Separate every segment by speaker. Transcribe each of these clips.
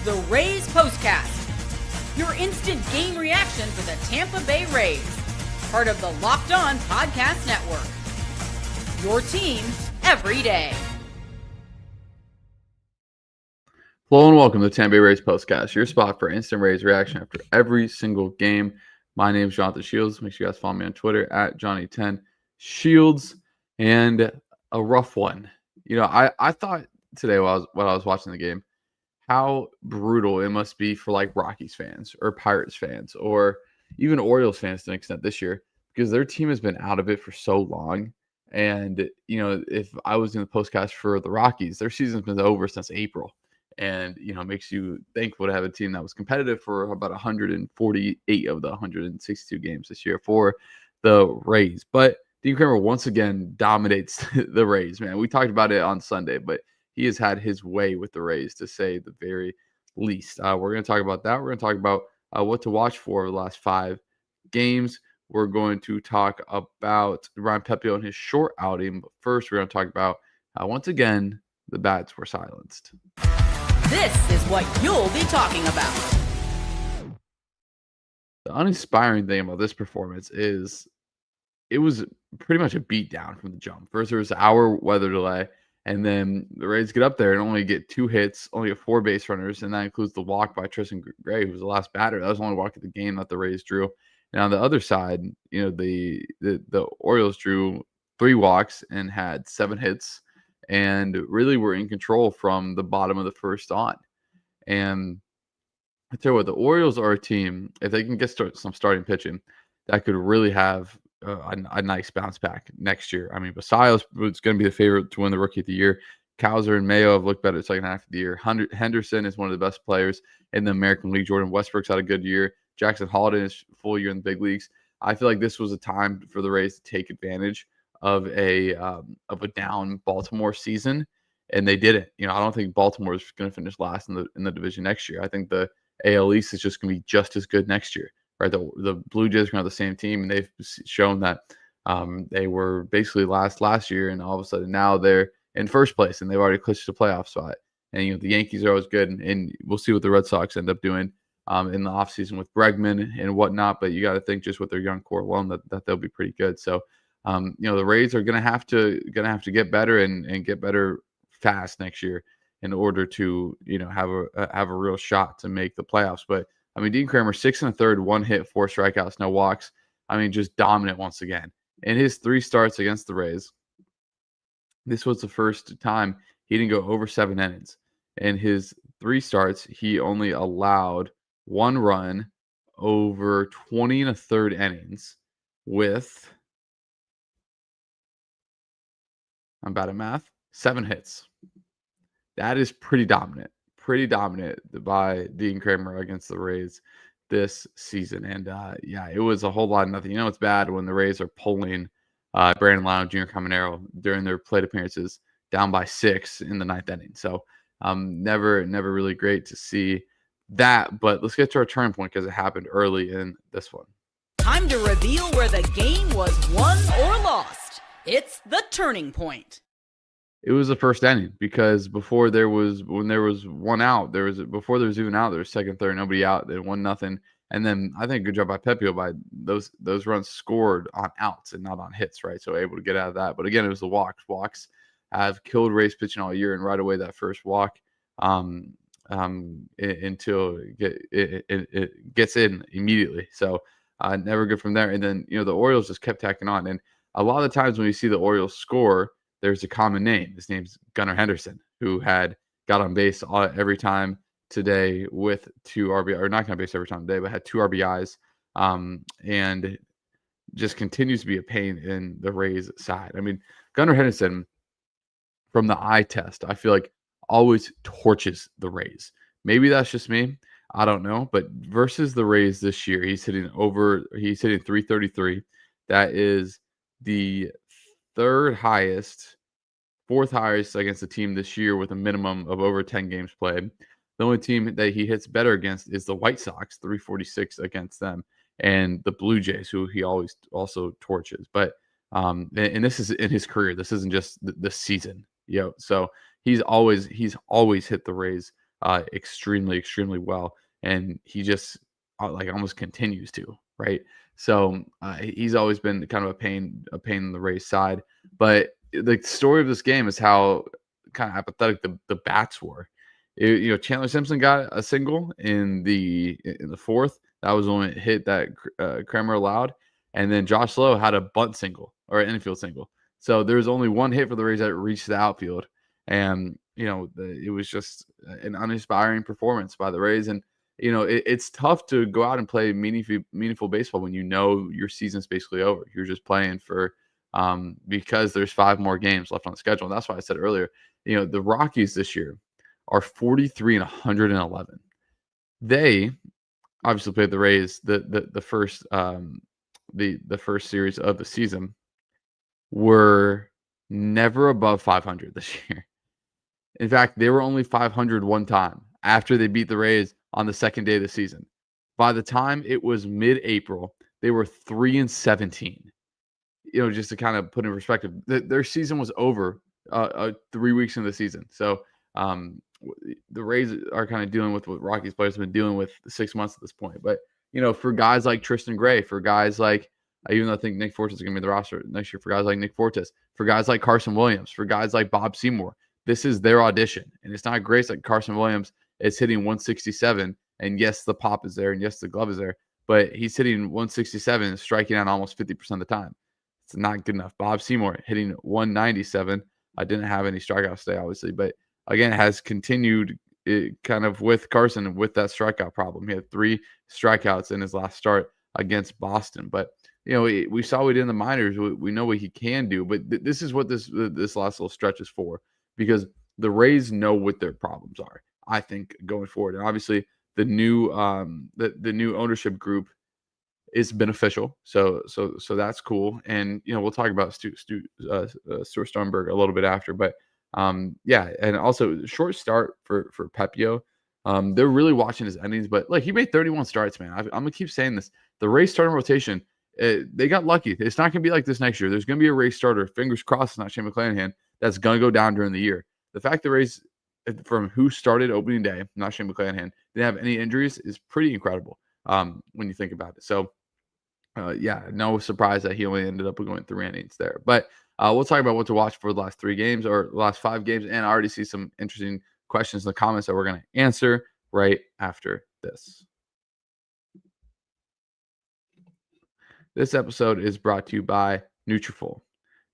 Speaker 1: the Rays POSTCAST, your instant game reaction for the Tampa Bay Rays, part of the Locked On Podcast Network. Your team every day.
Speaker 2: Hello and welcome to the Tampa Bay Rays POSTCAST, your spot for instant Rays reaction after every single game. My name is Jonathan Shields. Make sure you guys follow me on Twitter at Johnny10Shields. And a rough one. You know, I thought today while I was watching the game, how brutal it must be for like Rockies fans or Pirates fans or even Orioles fans to an extent this year, because their team has been out of it for so long. And, you know, if I was in the postcast for the Rockies, their season's been over since April. And, you know, it makes you thankful to have a team that was competitive for about 148 of the 162 games this year for the Rays. But Dean Kremer once again dominates the Rays, man. We talked about it on Sunday, but he has had his way with the Rays, to say the very least. We're going to talk about that. We're going to talk about what to watch for over the last 5 games. We're going to talk about Ryan Pepiot and his short outing. But first, we're going to talk about, once again, the bats were silenced.
Speaker 1: This is what you'll be talking about.
Speaker 2: The uninspiring thing about this performance is it was pretty much a beatdown from the jump. First, there was an hour weather delay, and then the Rays get up there and only get 2 hits, only get 4 base runners, and that includes the walk by Tristan Gray, who was the last batter. That was the only walk of the game that the Rays drew. And on the other side, you know, the Orioles drew 3 walks and had 7 hits, and really were in control from the bottom of the first on. And I tell you what, the Orioles are a team, if they can get some starting pitching, that could really have a nice bounce back next year. I mean, Pistachios was going to be the favorite to win the Rookie of the Year. Cowser and Mayo have looked better the second half of the year. Henderson is one of the best players in the American League. Jordan Westbrook's had a good year. Jackson Holliday is full year in the big leagues. I feel like this was a time for the Rays to take advantage of a down Baltimore season, and they didn't. You know, I don't think Baltimore is going to finish last in the division next year. I think the AL East is just going to be just as good next year. Right, the Blue Jays are going to have the same team, and they've shown that they were basically last year, and all of a sudden now they're in first place, and they've already clinched the playoff spot. And you know, the Yankees are always good, and we'll see what the Red Sox end up doing in the offseason with Bregman and whatnot. But you got to think just with their young core alone that they'll be pretty good. So you know, the Rays are going to have to get better and get better fast next year in order to, you know, have a real shot to make the playoffs. But I mean, Dean Kremer, 6 1/3, 1 hit, 4 strikeouts, no walks. I mean, just dominant once again. In his 3 starts against the Rays, this was the first time he didn't go over 7 innings. In his 3 starts, he only allowed 1 run over 20 1/3 innings with, I'm bad at math, 7 hits. That is pretty dominant by Dean Kremer against the Rays this season. And yeah, it was a whole lot of nothing. You know, it's bad when the Rays are pulling Brandon Lowe, Junior Caminero during their plate appearances down by 6 in the 9th inning. So never really great to see that. But let's get to our turning point, because it happened early in this one.
Speaker 1: Time to reveal where the game was won or lost. It's the turning point.
Speaker 2: It was the first inning, because when there was 1 out, before there was even out, there was 2nd, 3rd, nobody out. They 1-0, and then I think good job by Pepiot by those runs scored on outs and not on hits, right? So able to get out of that. But again, it was the walks. Walks have killed Rays pitching all year, and right away that first walk until it gets in immediately. So never good from there. And then, you know, the Orioles just kept tacking on, and a lot of the times when you see the Orioles score, there's a common name. His name's Gunnar Henderson, who got on base every time today with 2 RBI, or not got on base every time today, but had 2 RBIs, and just continues to be a pain in the Rays side. I mean, Gunnar Henderson, from the eye test, I feel like always torches the Rays. Maybe that's just me. I don't know. But versus the Rays this year, he's hitting 333. That is the 4th highest against a team this year with a minimum of over 10 games played. The only team that he hits better against is the White Sox, 346 against them, and the Blue Jays, who he always also torches. But and this is in his career. This isn't just this season, So he's always hit the Rays extremely, extremely well. And he just like almost continues to, right? So he's always been kind of a pain in the Rays side. But the story of this game is how kind of apathetic the bats were. Chandler Simpson got a single in the fourth. That was when it hit that Kremer allowed. And then Josh Lowe had a bunt single or an infield single. So there's only one hit for the Rays that reached the outfield. And, it was just an uninspiring performance by the Rays. And, it's tough to go out and play meaningful baseball when your season's basically over. You're just playing for because there's 5 more games left on the schedule. And that's why I said earlier, the Rockies this year are 43 and 111. They obviously played the Rays the first the first series of the season, were never above 500 this year. In fact, they were only 500 one time after they beat the Rays on the second day of the season. By the time it was mid-April, they were 3-17. Just to kind of put in perspective, their season was over 3 weeks into the season. So the Rays are kind of dealing with what Rockies players have been dealing with 6 months at this point. But, for guys like Tristan Gray, for guys like, even though I think Nick Fortes is going to be the roster next year, for guys like Nick Fortes, for guys like Carson Williams, for guys like Bob Seymour, this is their audition. And it's not great like Carson Williams is hitting 167. And yes, the pop is there. And yes, the glove is there. But he's hitting 167 and striking out almost 50% of the time. It's not good enough. Bob Seymour hitting 197. I didn't have any strikeouts today, obviously. But again, has continued kind of with Carson with that strikeout problem. He had 3 strikeouts in his last start against Boston. But, we saw what he did in the minors. We know what he can do. But this is what this last little stretch is for, because the Rays know what their problems are, I think, going forward. And obviously, the new the new ownership group is beneficial. So that's cool. And, we'll talk about Stuart Sternberg a little bit after. But, and also short start for Pepiot. They're really watching his innings. But, he made 31 starts, man. I'm going to keep saying this. The Rays starting rotation, they got lucky. It's not going to be like this next year. There's going to be a Rays starter, fingers crossed it's not Shane McClanahan, that's going to go down during the year. The fact the Rays, from who started opening day, not Shane McClanahan, didn't have any injuries is pretty incredible when you think about it. So, no surprise that he only ended up going 3 innings there. But we'll talk about what to watch for the last 3 games or the last 5 games. And I already see some interesting questions in the comments that we're going to answer right after this. This episode is brought to you by Nutrafol.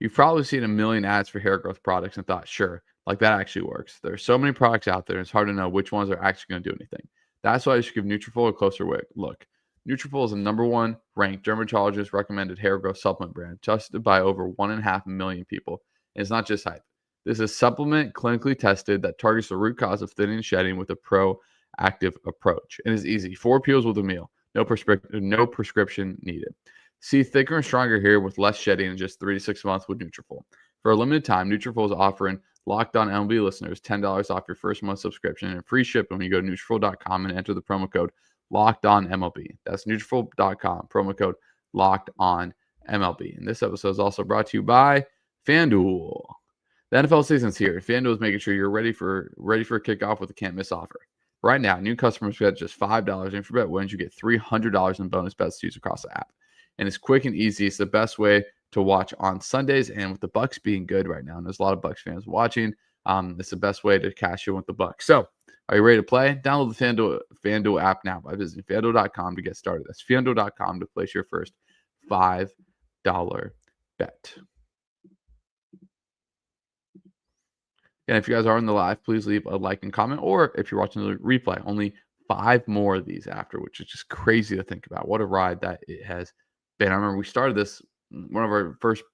Speaker 2: You've probably seen a million ads for hair growth products and thought, sure, that actually works. There are so many products out there, it's hard to know which ones are actually going to do anything. That's why you should give Nutrafol a closer look. Nutrafol is the #1 ranked dermatologist recommended hair growth supplement brand, trusted by over 1.5 million people. And it's not just hype. This is a supplement clinically tested that targets the root cause of thinning and shedding with a proactive approach. And it's easy. 4 peels with a meal. No prescription needed. See thicker and stronger hair with less shedding in just 3 to 6 months with Nutrafol. For a limited time, Nutrafol is offering Locked On MLB listeners $10 off your first month subscription and free shipping when you go to Nutrafol.com and enter the promo code Locked On MLB. That's Nutrafol.com, promo code Locked On MLB. And this episode is also brought to you by FanDuel. The NFL season's here. FanDuel is making sure you're ready for a kickoff with a can't miss offer. Right now, new customers get just $5, and if your bet wins, you get $300 in bonus bets to use across the app. And it's quick and easy. It's the best way to watch on Sundays. And with the Bucks being good right now, and there's a lot of Bucks fans watching, it's the best way to cash in with the Bucks. So, are you ready to play? Download the FanDuel app now by visiting FanDuel.com to get started. That's FanDuel.com to place your first $5 bet. And if you guys are in the live, please leave a like and comment. Or if you're watching the replay, only 5 more of these after, which is just crazy to think about. What a ride that it has been. I remember we started this, one of our first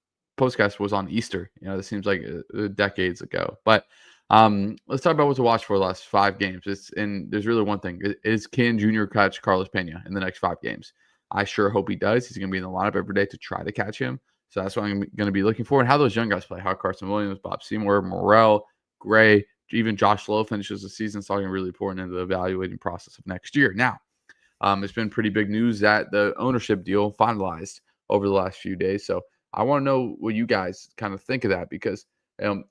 Speaker 2: postcasts was on Easter. This seems like decades ago. But let's talk about what to watch for the last 5 games. And there's really one thing. Can Junior catch Carlos Pena in the next 5 games? I sure hope he does. He's going to be in the lineup every day to try to catch him. So that's what I'm going to be looking for. And how those young guys play. How Carson Williams, Bob Seymour, Morel, Gray, even Josh Lowe finishes the season. It's all going to be really important into the evaluating process of next year. Now, it's been pretty big news that the ownership deal finalized over the last few days. So I want to know what you guys kind of think of that, because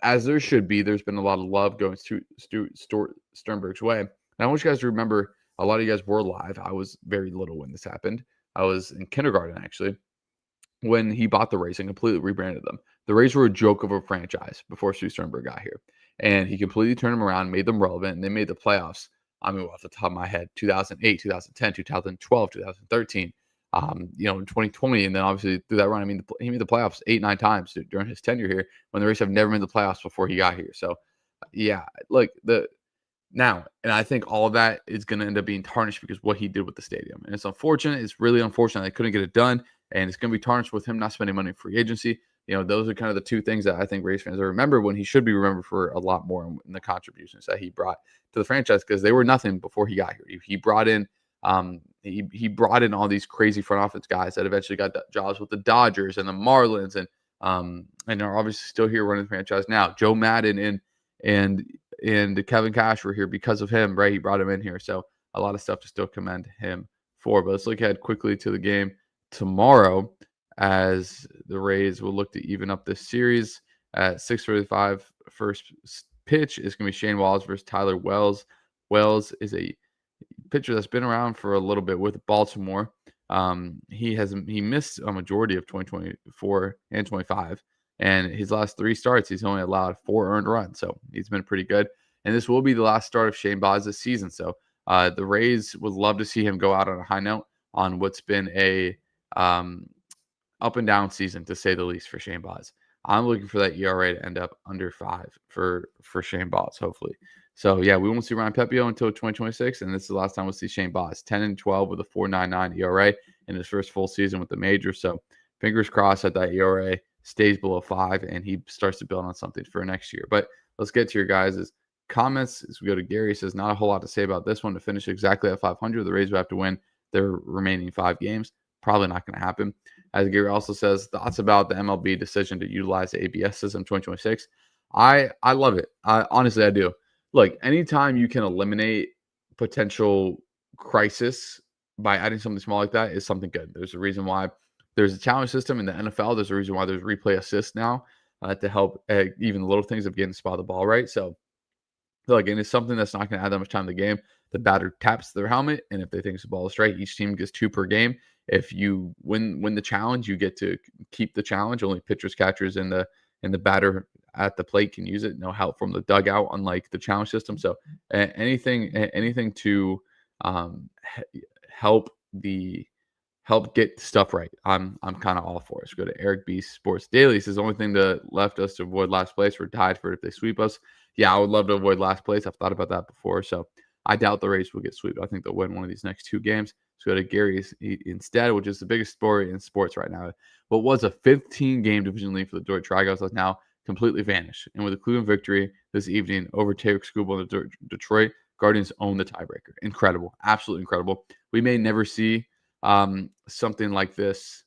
Speaker 2: as there should be, there's been a lot of love going to Stuart Sternberg's way. And I want you guys to remember, a lot of you guys were live. I was very little when this happened. I was in kindergarten, actually, when he bought the Rays and completely rebranded them. The Rays were a joke of a franchise before Stu Sternberg got here. And he completely turned them around, made them relevant, and they made the playoffs. I mean, off the top of my head, 2008, 2010, 2012, 2013, in 2020. And then obviously through that run, I mean, he made the playoffs 8-9 times during his tenure here, when the Rays have never made the playoffs before he got here. So, yeah, like now, and I think all of that is going to end up being tarnished because what he did with the stadium. And it's unfortunate. It's really unfortunate they couldn't get it done. And it's going to be tarnished with him not spending money in free agency. Those are kind of the two things that I think Rays fans will remember, when he should be remembered for a lot more in the contributions that he brought to the franchise, because they were nothing before he got here. He brought in he brought in all these crazy front office guys that eventually got jobs with the Dodgers and the Marlins, and are obviously still here running the franchise now. Joe Madden and Kevin Cash were here because of him, right? He brought him in here. So a lot of stuff to still commend him for. But let's look ahead quickly to the game tomorrow, as the Rays will look to even up this series at 6:45. First pitch is going to be Shane Wallace versus Tyler Wells. Wells is a pitcher that's been around for a little bit with Baltimore. He missed a majority of 2024 and 25. And his last 3 starts, he's only allowed 4 earned runs. So he's been pretty good. And this will be the last start of Shane Baz this season. So the Rays would love to see him go out on a high note on what's been a up and down season, to say the least, for Shane Baz. I'm looking for that ERA to end up under 5 for Shane Baz, hopefully. So, yeah, we won't see Ryan Pepiot until 2026, and this is the last time we'll see Shane Baz. 10-12 with a 4.99 ERA in his first full season with the majors. So, fingers crossed that ERA stays below 5 and he starts to build on something for next year. But let's get to your guys' comments as we go to Gary. He says, not a whole lot to say about this one. To finish exactly at 500, the Rays will have to win their remaining 5 games. Probably not going to happen. As Gary also says, thoughts about the MLB decision to utilize the ABS system 2026. I love it. Honestly, I do. Look, anytime you can eliminate potential crisis by adding something small like that is something good. There's a reason why there's a challenge system in the NFL. There's a reason why there's replay assist now to help even the little things of getting the spot of the ball right. So, look, and it's something that's not going to add that much time to the game. The batter taps their helmet, and if they think the ball is straight, each team gets 2 per game. If you win the challenge, you get to keep the challenge. Only pitchers, catchers, and the batter at the plate can use it. No help from the dugout, unlike the challenge system. So anything to help get stuff right, I'm kind of all for it. So go to Eric B Sports Daily. He says the only thing that left us to avoid last place, we're tied for it if they sweep us. Yeah, I would love to avoid last place. I've thought about that before. So I doubt the Rays will get swept. I think they'll win one of these next 2 games. So go to Gary's instead, which is the biggest story in sports right now. What was a 15-game division lead for the Detroit Strikeouts has now completely vanished. And with a Cleveland victory this evening over Taylor Skubal and the Detroit Guardians own the tiebreaker. Incredible. Absolutely incredible. We may never see something like this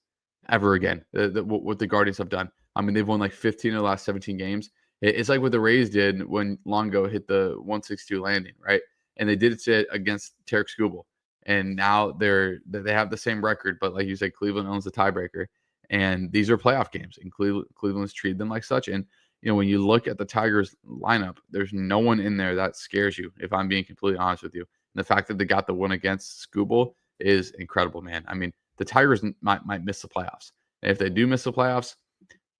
Speaker 2: ever again, what the Guardians have done. I mean, they've won like 15 of the last 17 games. It's like what the Rays did when Longo hit the 162 landing, right? And they did it against Taylor Skubal. And now they have the same record, but like you said, Cleveland owns the tiebreaker. And these are playoff games, and Cleveland's treated them like such. And when you look at the Tigers lineup, there's no one in there that scares you, if I'm being completely honest with you. And the fact that they got the win against Skubal is incredible, man. I mean, the Tigers might miss the playoffs. And if they do miss the playoffs,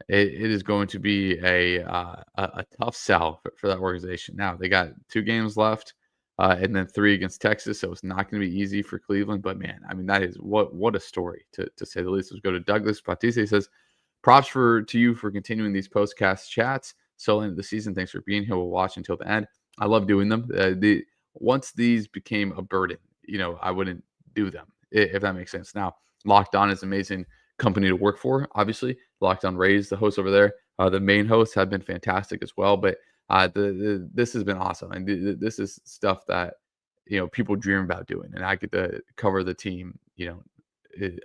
Speaker 2: it is going to be a tough sell for that organization. Now, they got 2 games left. And then 3 against Texas, so it's not going to be easy for Cleveland. But man, I mean, that is what a story to say the least. Let's go to Douglas Batiste. He says, "Props to you for continuing these postcast chats. So end of the season, thanks for being here. We'll watch until the end. I love doing them. Once these became a burden, I wouldn't do them, if that makes sense. Now, Locked On is an amazing company to work for. Obviously, Locked On Rays, the host over there, the main hosts have been fantastic as well, but." This has been awesome, and this is stuff that people dream about doing, and I get to cover the team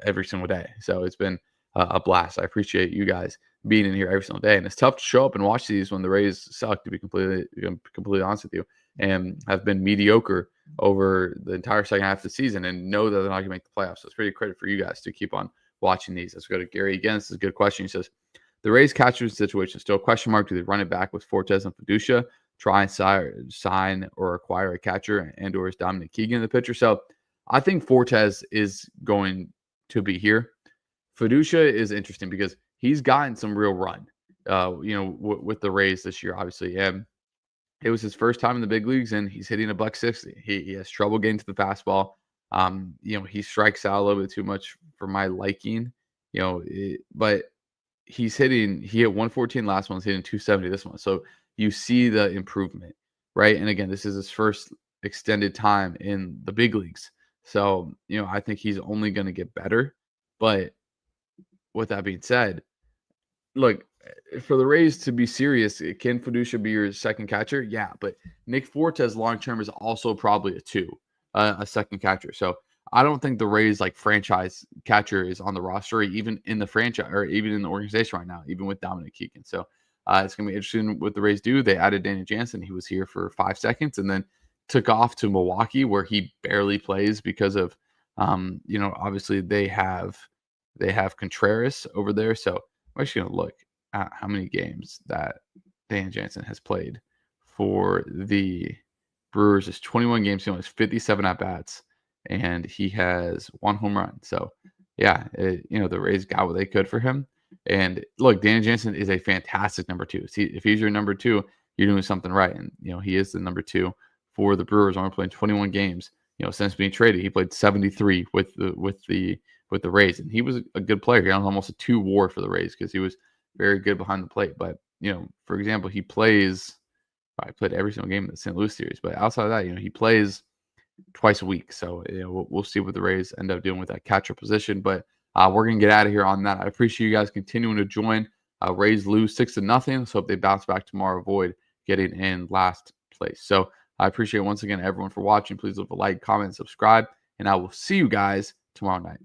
Speaker 2: every single day. So it's been a blast. I appreciate you guys being in here every single day, and it's tough to show up and watch these when the Rays suck, to be completely honest with you, and have been mediocre over the entire second half of the season, and know that they're not going to make the playoffs. So it's pretty credit for you guys to keep on watching these. Let's go to Gary again. This is a good question. He says, the Rays catcher situation is still a question mark. Do they run it back with Fortes and Fiducia? try and sign or acquire a catcher and or is Dominic Keegan the pitcher. So I think Fortes is going to be here. Fiducia is interesting because he's gotten some real run, with the Rays this year, obviously. And it was his first time in the big leagues, and he's hitting a $160. He has trouble getting to the fastball. He strikes out a little bit too much for my liking, but he hit 114 last month, he's hitting 270 this month. So you see the improvement, right? And again, this is his first extended time in the big leagues. So, I think he's only going to get better. But with that being said, look, for the Rays to be serious, can Fiducia be your second catcher? Yeah, but Nick Fortes long term is also probably a second catcher. So I don't think the Rays franchise catcher is on the roster, even in the franchise or even in the organization right now, even with Dominic Keegan. So it's going to be interesting what the Rays do. They added Danny Jansen. He was here for 5 seconds and then took off to Milwaukee, where he barely plays because of, obviously they have Contreras over there. So I'm actually going to look at how many games that Dan Jansen has played for the Brewers. It's 21 games. He only has 57 at-bats, and he has 1 home run. So, yeah, the Rays got what they could for him. And, look, Dan Jansen is a fantastic number 2. See, if he's your number 2, you're doing something right. And, he is the number 2 for the Brewers. Only playing 21 games, since being traded. He played 73 with the Rays, and he was a good player. He had almost a 2 WAR for the Rays because he was very good behind the plate. But for example, he played every single game in the St. Louis series. But outside of that, he plays twice a week. So we'll see what the Rays end up doing with that catcher position. But we're gonna get out of here on that. I appreciate you guys continuing to join. Rays lose 6-0. So hope they bounce back tomorrow, avoid getting in last place. So I appreciate once again everyone for watching. Please leave a like, comment, subscribe, and I will see you guys tomorrow night.